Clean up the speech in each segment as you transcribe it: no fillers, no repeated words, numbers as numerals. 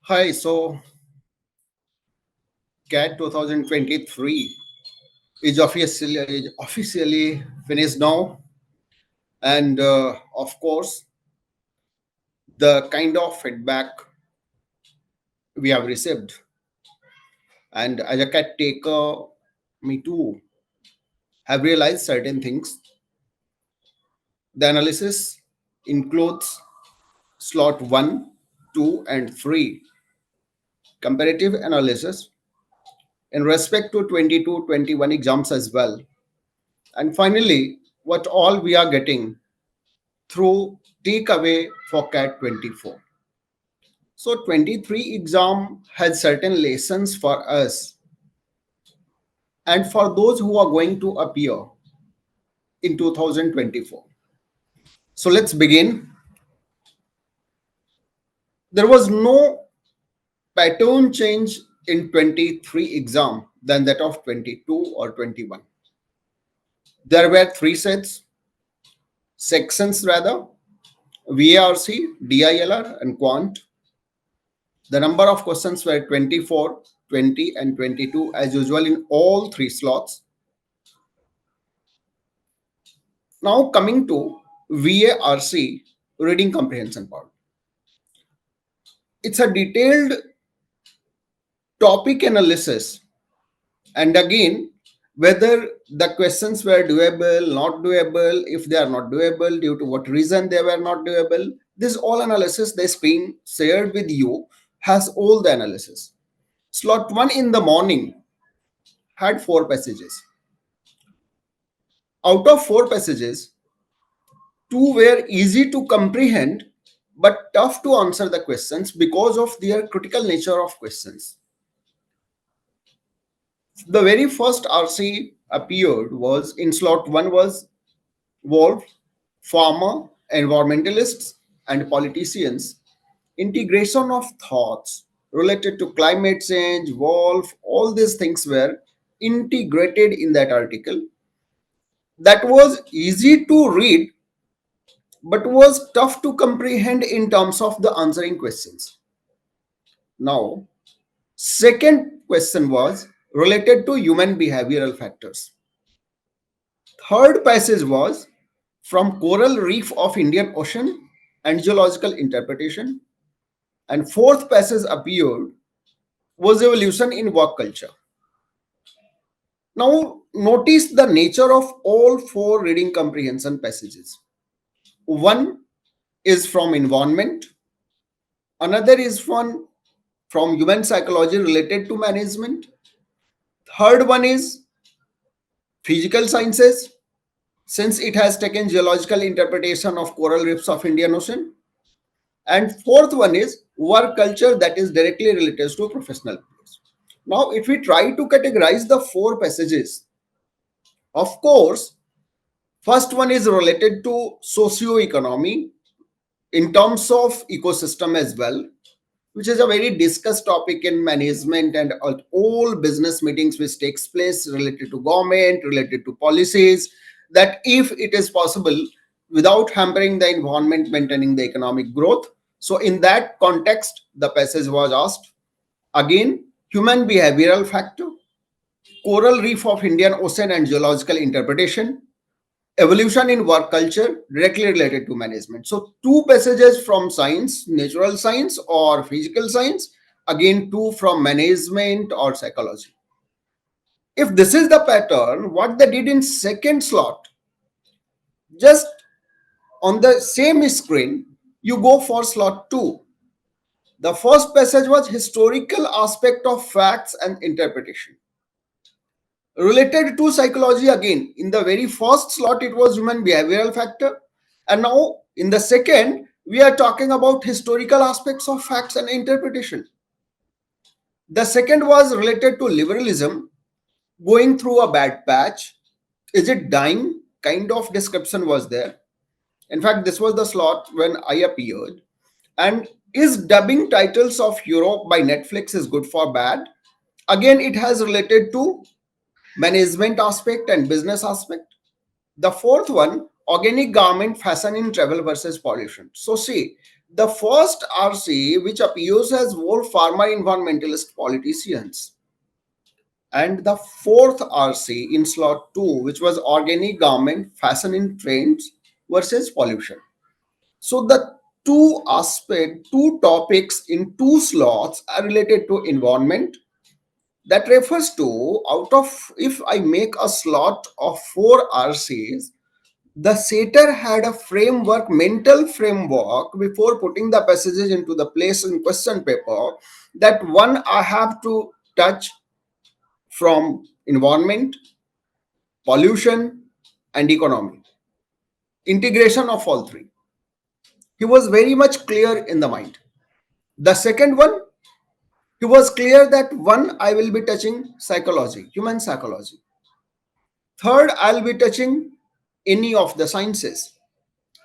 Hi, so CAT 2023 is officially finished now, and of course, the kind of feedback we have received, and as a CAT taker, me too have realized certain things. The analysis includes slot 1, 2, and 3, comparative analysis in respect to 22-21 exams as well. And finally, what all we are getting through takeaway for CAT 24. So 23 exam has certain lessons for us and for those who are going to appear in 2024. So let's begin. There was no pattern change in 23 exam than that of 22 or 21. There were three sections rather, VARC, DILR and Quant. The number of questions were 24, 20 and 22 as usual in all three slots. Now coming to VARC, reading comprehension part. It's a detailed topic analysis, and again, whether the questions were doable, not doable, if they are not doable, due to what reason they were not doable. This all analysis that's been shared with you has all the analysis. Slot 1 in the morning had 4 passages. Out of 4 passages, 2 were easy to comprehend but tough to answer the questions because of their critical nature of questions. The very first RC appeared was in slot 1 was wolf, farmer, environmentalists and politicians. Integration of thoughts related to climate change, wolf, all these things were integrated in that article. That was easy to read but was tough to comprehend in terms of the answering questions. Now, second question was related to human behavioral factors. Third passage was from coral reef of Indian Ocean and geological interpretation. And fourth passage appeared was evolution in work culture. Now, notice the nature of all 4 reading comprehension passages. One is from environment, another is from human psychology related to management. Third one is physical sciences, since it has taken geological interpretation of coral reefs of Indian Ocean. And fourth one is work culture, that is directly related to professional players. Now, if we try to categorize the 4 passages, of course, first one is related to socio-economy in terms of ecosystem as well, which is a very discussed topic in management and all business meetings which takes place related to government, related to policies, that if it is possible without hampering the environment, maintaining the economic growth. So in that context, the passage was asked. Again, human behavioral factor, coral reef of Indian Ocean and geological interpretation, evolution in work culture directly related to management. So 2 passages from science, natural science or physical science, again 2 from management or psychology. If this is the pattern, what they did in second slot, just on the same screen, you go for slot 2. The first passage was historical aspect of facts and interpretation. Related to psychology, again, in the very first slot, it was human behavioral factor. And now in the second, we are talking about historical aspects of facts and interpretation. The second was related to liberalism, going through a bad patch. Is it dying? Kind of description was there. In fact, this was the slot when I appeared. And is dubbing titles of Europe by Netflix is good for bad? Again, it has related to management aspect and business aspect. The fourth one, organic garment fashion in travel versus pollution. So see, The first RC, which appears as war farmer environmentalist politicians, and the fourth RC in slot 2, which was organic garment, fashion in trends versus pollution. So the two topics in two slots are related to environment. That refers to, out of, if I make a slot of 4 RCs, the setter had a framework, mental framework, before putting the passages into the place in question paper. That one I have to touch from environment, pollution, and economy. Integration of all three. He was very much clear in the mind. The second one, he was clear that one, I will be touching psychology, human psychology. Third, I'll be touching any of the sciences.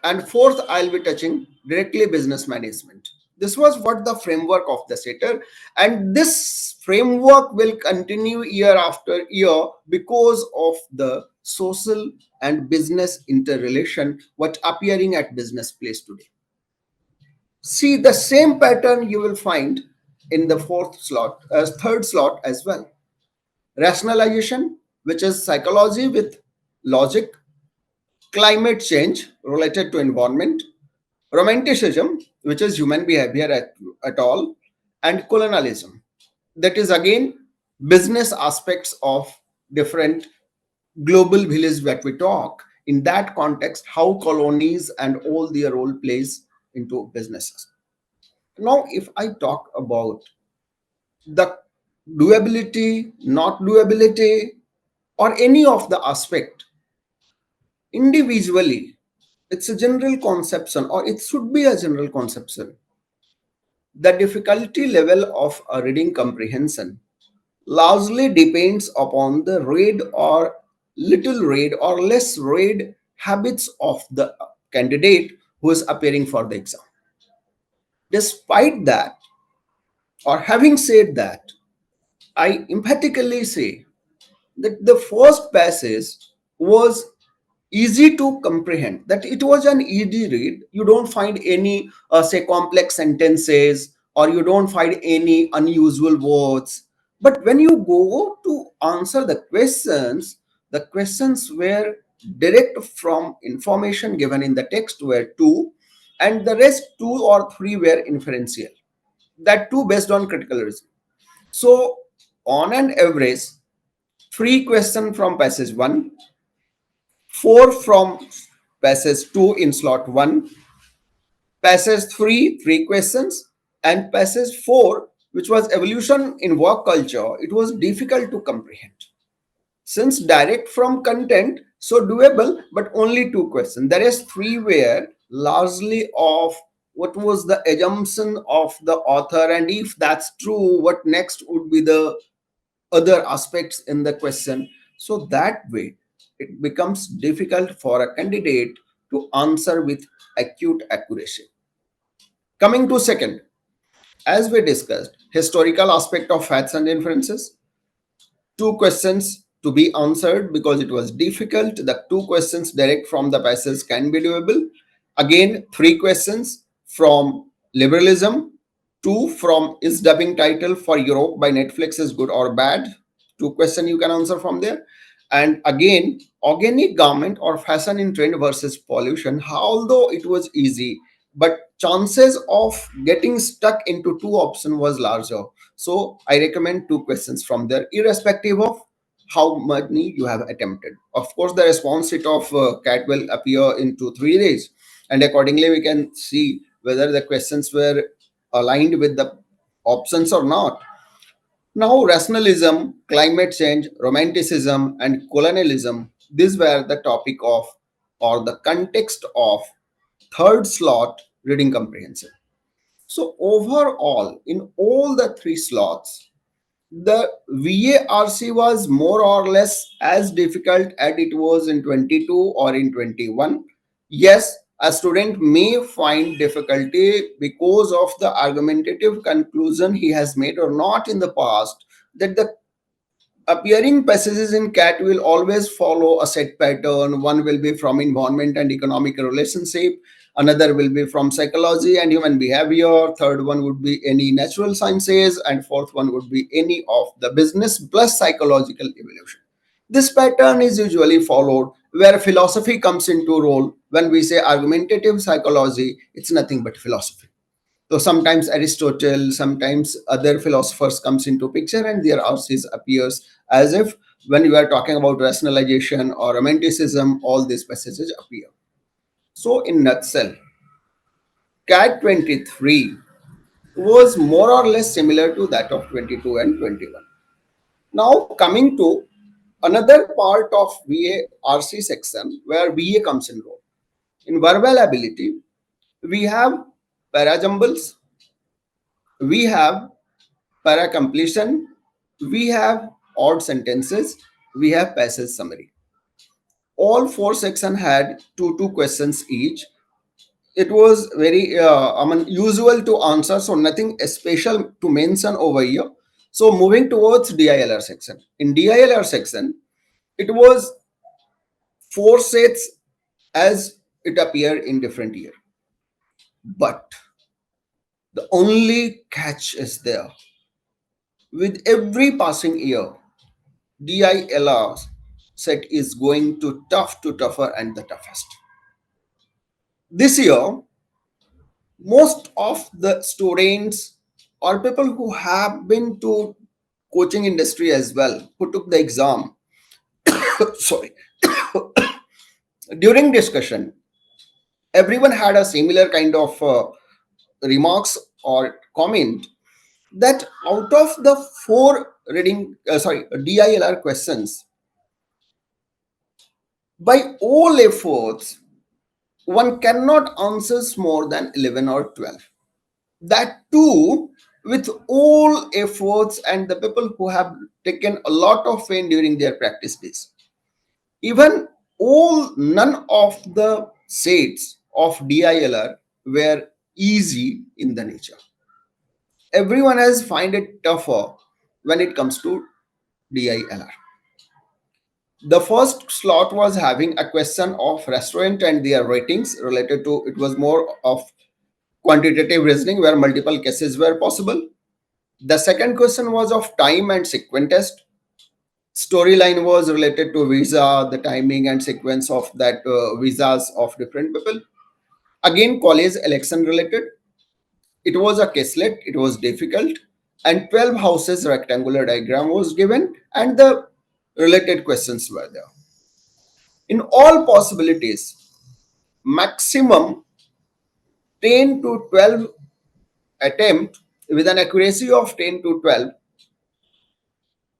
And fourth, I'll be touching directly business management. This was what the framework of the setter, and this framework will continue year after year because of the social and business interrelation what appearing at business place today. See, the same pattern you will find in the third slot as well. Rationalization, which is psychology with logic, climate change related to environment, romanticism, which is human behavior at all, and colonialism, that is again business aspects of different global village that we talk. In that context, how colonies and all their role plays into businesses. Now, if I talk about the doability, not doability, or any of the aspect individually, it's a general conception, or it should be a general conception. The difficulty level of a reading comprehension largely depends upon the read or little read or less read habits of the candidate who is appearing for the exam. Despite that, or having said that, I emphatically say that the first passage was easy to comprehend, that it was an easy read. You don't find any say complex sentences, or you don't find any unusual words. But when you go to answer the questions were direct from information given in the text were two, and the rest two or three were inferential, that too based on critical reasoning. So on an average, 3 questions from passage 1, 4 from passage 2 in slot 1, passage 3, 3 questions, and passage 4, which was evolution in work culture, it was difficult to comprehend. Since direct from content, so doable, but only 2 questions. The rest 3 were largely of what was the assumption of the author, and if that's true, what next would be the other aspects in the question. So that way, it becomes difficult for a candidate to answer with acute accuracy. Coming to second, as we discussed, historical aspect of facts and inferences. 2 questions to be answered because it was difficult. The 2 questions direct from the passage can be doable. Again, 3 questions from liberalism. 2 from is dubbing title for Europe by Netflix is good or bad. 2 questions you can answer from there. And again, organic garment or fashion in trend versus pollution. Although it was easy, but chances of getting stuck into 2 options was larger. So I recommend 2 questions from there, irrespective of how many you have attempted. Of course, the response sheet of CAT will appear in 2 3 days, and accordingly we can see whether the questions were aligned with the options or not. Now, rationalism, climate change, romanticism, and colonialism, these were the topic of, or the context of, third slot reading comprehension. So, overall, in all the 3 slots, the VARC was more or less as difficult as it was in 22 or in 21. Yes, a student may find difficulty because of the argumentative conclusion he has made or not in the past, that the appearing passages in CAT will always follow a set pattern. One will be from environment and economic relationship. another will be from psychology and human behavior, third one would be any natural sciences, and fourth one would be any of the business plus psychological evolution. This pattern is usually followed where philosophy comes into role. When we say argumentative psychology, it's nothing but philosophy. So sometimes Aristotle, sometimes other philosophers comes into picture, and their analysis appears as if when you are talking about rationalization or romanticism, all these passages appear. So in nutshell, CAT 23 was more or less similar to that of 22 and 21. Now coming to another part of VA-RC section where VA comes in role. In verbal ability, we have parajumbles, we have para completion, we have odd sentences, we have passage summary. All four sections had two questions each. It was very usual to answer, so nothing special to mention over here. So moving towards DILR section. In DILR section, it was four sets as it appeared in different year. But the only catch is there. With every passing year, DILR set is going to tougher and the toughest. This year, most of the students or people who have been to coaching industry as well, who took the exam, sorry, during discussion, everyone had a similar kind of remarks or comment that out of the four DILR questions, by all efforts, one cannot answer more than 11 or 12. That too, with all efforts and the people who have taken a lot of pain during their practice days. Even none of the sets of DILR were easy in the nature. Everyone has find it tougher when it comes to DILR. The first slot was having a question of restaurant and their ratings related to, it was more of quantitative reasoning where multiple cases were possible. The second question was of time and sequence test. Storyline was related to visa, the timing and sequence of that visas of different people. Again, college election related. It was a caselet, it was difficult, and 12 houses rectangular diagram was given, and the related questions were there. In all possibilities, maximum 10 to 12 attempt with an accuracy of 10 to 12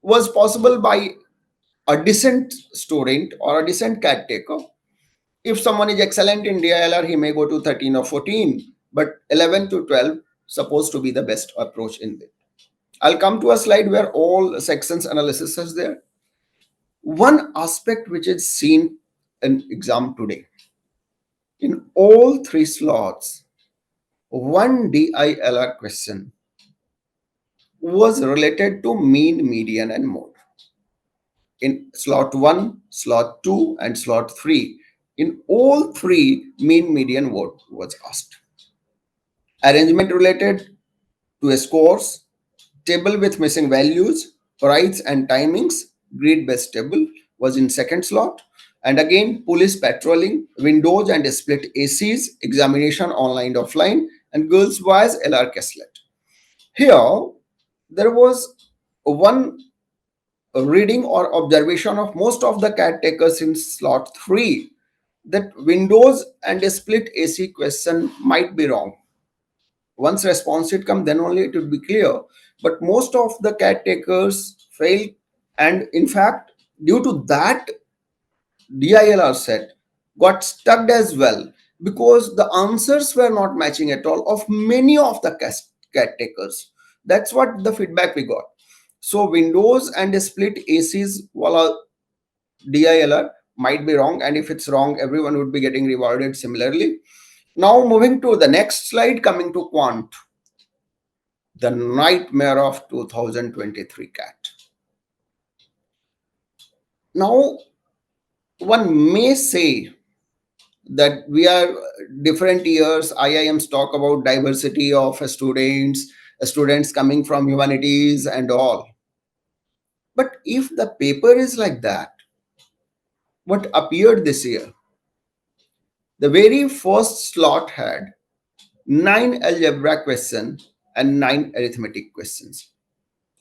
was possible by a decent student or a decent cat taker. If someone is excellent in DILR, he may go to 13 or 14, but 11 to 12 supposed to be the best approach in it. I'll come to a slide where all sections analysis is there. One aspect which is seen in exam today, in all three slots, one DILR question was related to mean, median, and mode. In slot 1, slot 2, and slot 3, in all three, mean, median, mode was asked. Arrangement related to scores, table with missing values, price and timings, grid-based table was in second slot. And again, police patrolling, windows and split ACs, examination online, offline, and girls' boys LR Caslet. Here, there was one reading or observation of most of the cat takers in slot 3 that windows and a split AC question might be wrong. Once response sheet come, then only it would be clear. But most of the cat takers fail, and in fact, due to that, DILR set got stuck as well because the answers were not matching at all of many of the cat takers. That's what the feedback we got. So Windows and split ACs voila DILR might be wrong, and if it's wrong, everyone would be getting rewarded similarly. Now moving to the next slide, coming to Quant, the nightmare of 2023 cat. Now, one may say that we are different years. IIMs talk about diversity of students coming from humanities and all. But if the paper is like that, what appeared this year? The very first slot had 9 algebra questions and 9 arithmetic questions.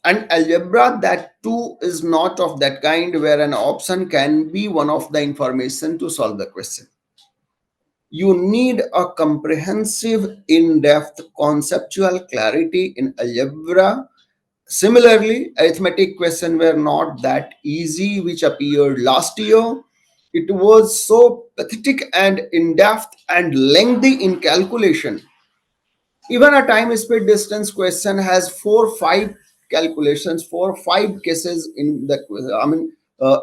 And algebra, that too, is not of that kind where an option can be one of the information to solve the question. You need a comprehensive, in-depth conceptual clarity in algebra. Similarly, arithmetic questions were not that easy, which appeared last year. It was so pathetic and in-depth and lengthy in calculation. Even a time speed distance question has 4 5 calculations, 4 5 cases in the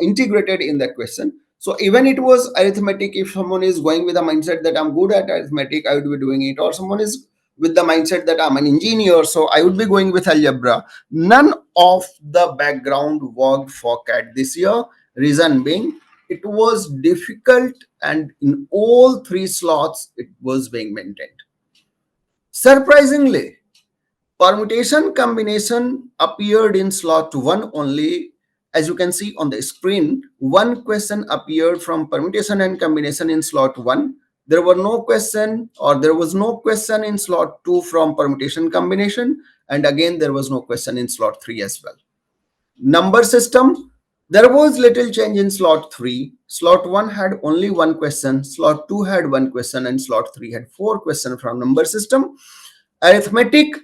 integrated in that question. So even it was arithmetic, if someone is going with a mindset that I'm good at arithmetic, I would be doing it, or someone is with the mindset that I'm an engineer, so I would be going with algebra. None of the background worked for CAT this year. Reason being, it was difficult, and in all three slots it was being maintained. Surprisingly, permutation combination appeared in slot 1 only. As you can see on the screen, one question appeared from permutation and combination in slot 1. There were no question, or there was no question in slot 2 from permutation combination, and again there was no question in slot 3 as well. Number system, there was little change in slot 3. Slot 1 had only one question, slot 2 had one question, and slot 3 had 4 questions from number system. Arithmetic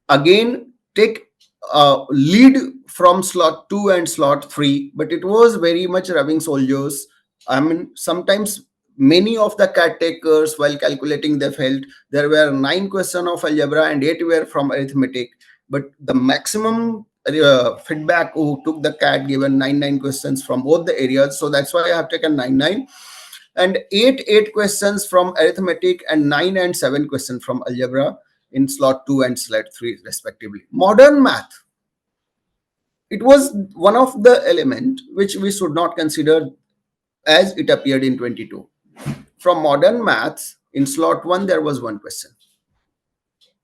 again take lead from slot 2 and slot 3, but it was very much rubbing soldiers. I mean, sometimes many of the CAT takers, while calculating, they felt there were 9 questions of algebra and 8 were from arithmetic. But the maximum feedback who took the CAT given 9 questions from both the areas. So that's why I have taken 9 and 8 questions from arithmetic, and 9 and 7 questions from algebra in slot 2 and slot 3 respectively. Modern math, it was one of the element which we should not consider as it appeared in 22. From modern maths, in slot 1 there was one question.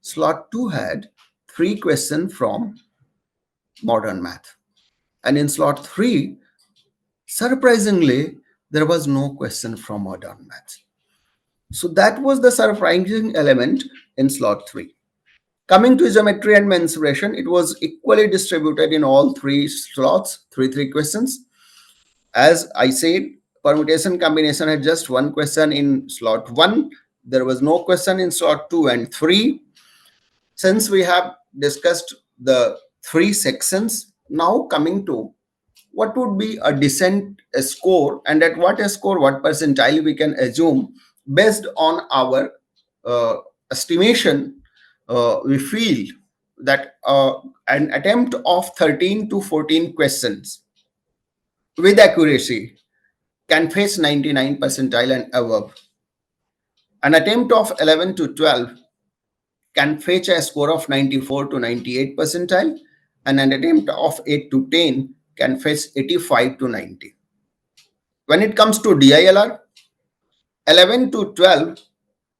Slot 2 had 3 questions from modern math, and in slot 3, surprisingly, there was no question from modern math. So that was the surprising element in slot 3. Coming to geometry and mensuration, it was equally distributed in all 3 slots, 3 questions. As I said, permutation combination had just one question in slot 1. There was no question in slot 2 and 3. Since we have discussed the 3 sections, now coming to what would be a decent score, and at what score, what percentile we can assume based on our estimation. We feel that an attempt of 13 to 14 questions with accuracy can fetch 99 percentile and above. An attempt of 11 to 12 can fetch a score of 94 to 98 percentile, and an attempt of 8 to 10 can fetch 85 to 90. When it comes to DILR, 11 to 12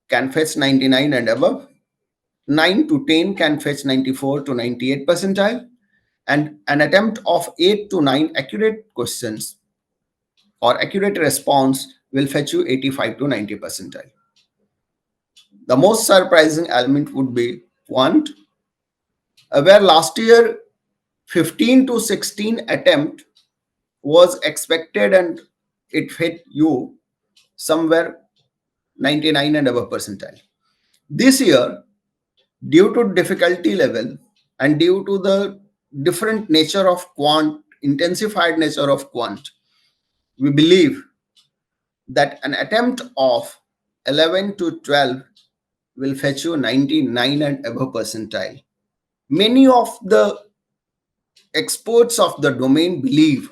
can fetch 99 and above, 9 to 10 can fetch 94 to 98 percentile, and an attempt of 8 to 9 accurate questions or accurate response will fetch you 85 to 90 percentile. The most surprising element would be Quant, where last year 15 to 16 attempt was expected and it hit you somewhere 99 and above percentile. This year, due to difficulty level and due to the different nature of Quant, intensified nature of Quant, we believe that an attempt of 11 to 12 will fetch you 99 and above percentile. Many of the experts of the domain believe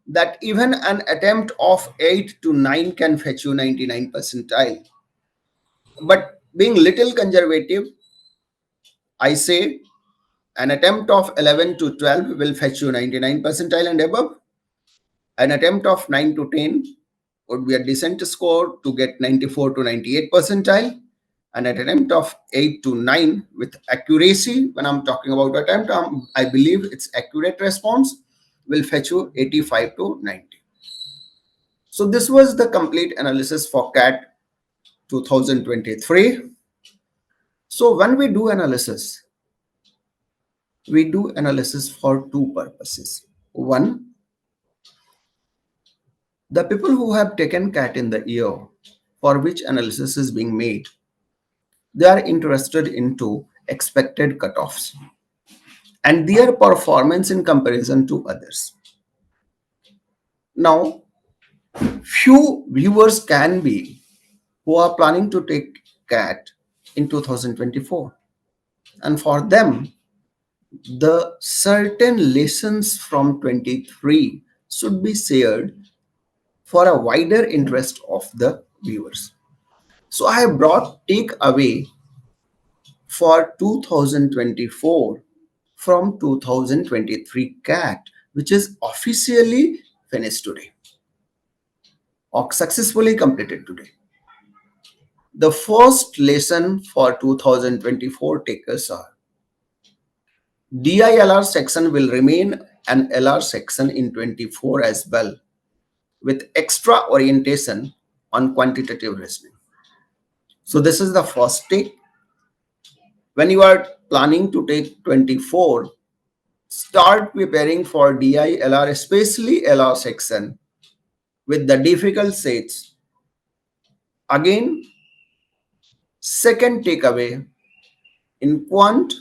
that even an attempt of 8 to 9 can fetch you 99 percentile. But being little conservative, I say an attempt of 11 to 12 will fetch you 99 percentile and above. An attempt of 9 to 10 would be a decent score to get 94 to 98 percentile, and an attempt of 8 to 9 with accuracy. When I'm talking about attempt, I believe its accurate response will fetch you 85 to 90. So this was the complete analysis for CAT 2023. So when we do analysis for two purposes. One, the people who have taken CAT in the year for which analysis is being made, they are interested into expected cutoffs and their performance in comparison to others. Now, few viewers can be who are planning to take CAT in 2024, and for them, the certain lessons from 23 should be shared for a wider interest of the viewers. So I have brought takeaway for 2024 from 2023 CAT, which is officially finished today or successfully completed today. The first lesson for 2024 takers are DILR section will remain an LR section in 24 as well, with extra orientation on quantitative reasoning. So this is the first take. When you are planning to take 24, start preparing for DILR, especially LR section, with the difficult sets. Again, second takeaway, in Quant,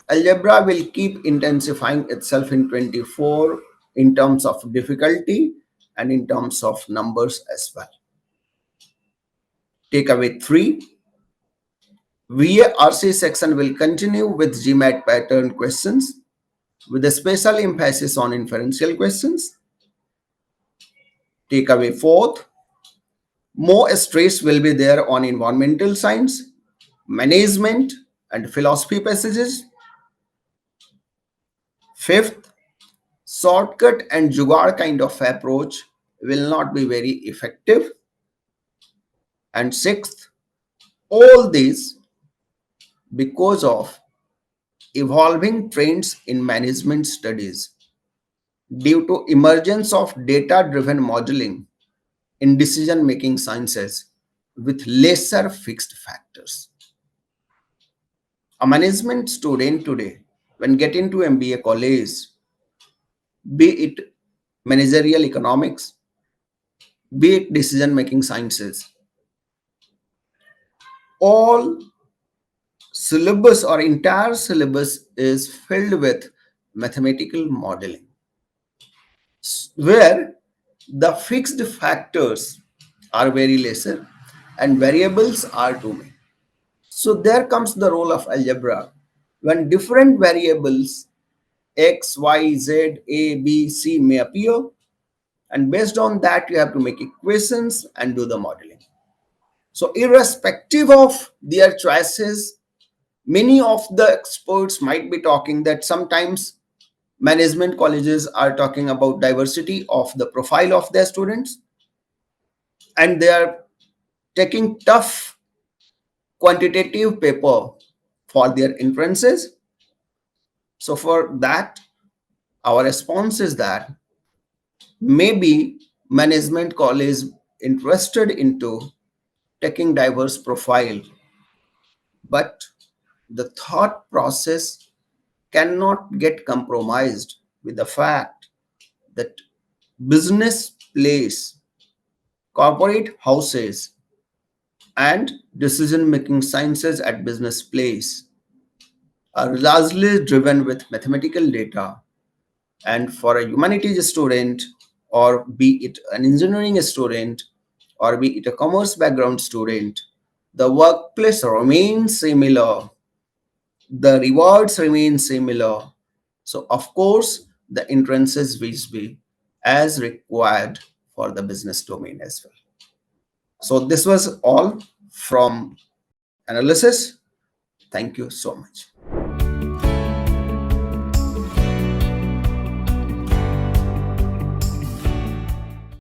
algebra will keep intensifying itself in 24 in terms of difficulty and in terms of numbers as well. Takeaway 3, VARC section will continue with GMAT pattern questions with a special emphasis on inferential questions. Takeaway 4th, more stress will be there on environmental science, management, and philosophy passages. 5th, shortcut and jugaad kind of approach will not be very effective. And 6th, all these because of evolving trends in management studies due to emergence of data-driven modeling in decision-making sciences with lesser fixed factors. A management student today, when get into MBA college, be it managerial economics, be it decision-making sciences, all syllabus or entire syllabus is filled with mathematical modeling, where the fixed factors are very lesser and variables are too many. So there comes the role of algebra when different variables x, y, z, a, b, c may appear, and based on that you have to make equations and do the modeling. So irrespective of their choices, many of the experts might be talking that sometimes management colleges are talking about diversity of the profile of their students, and they are taking tough quantitative paper for their entrances. So for that, our response is that maybe management college interested into taking diverse profile, but the thought process cannot get compromised with the fact that business place, corporate houses, and decision-making sciences at business place are largely driven with mathematical data. And for a humanities student, or be it an engineering student, or be it a commerce background student, the workplace remains similar, the rewards remain similar. So of course, the entrances will be as required for the business domain as well. So this was all from analysis. Thank you so much.